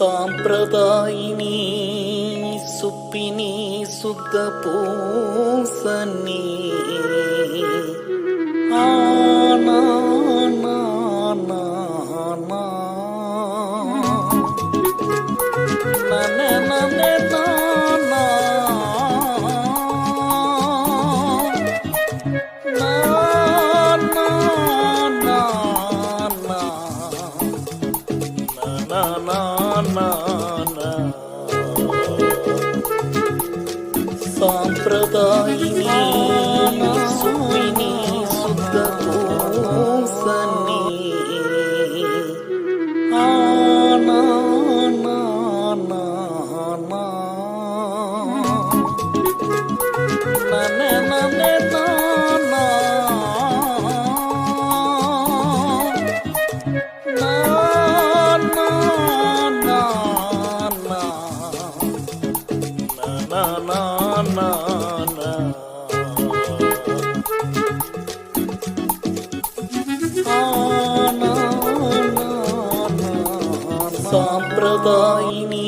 సాంప్రదాయిని సుప్పిని శుద్ధ పూసని ఆనా నా నా నా నన్నే నన్నే నా నా నా నా నా నా నా నా నా సాంప్రదాయిని సుప్పిని శుద్ధ పూసని ఆనా నా నా నా నన్నే నన్నే నా నా నా నా నా నా నా నా సాంప్రదాయిని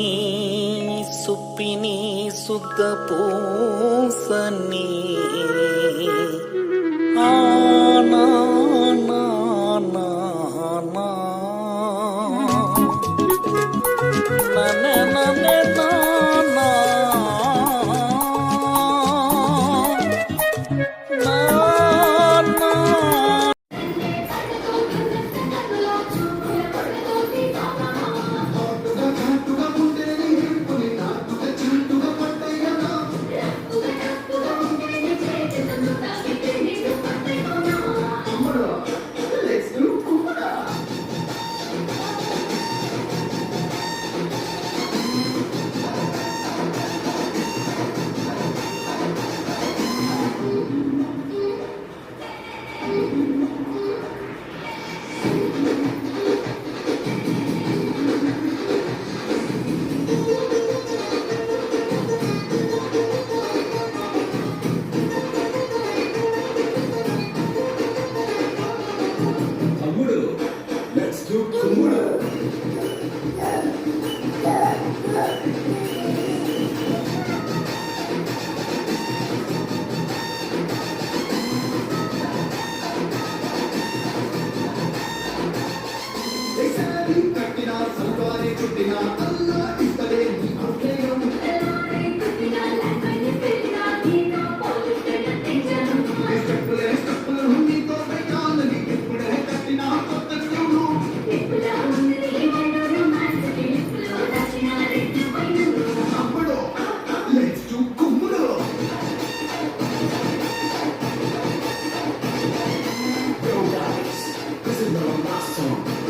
సుప్పిని శుద్ధ పూసని ఆనా నా నా నా నన్నే నన్నే నా నా నా నా This is not my song.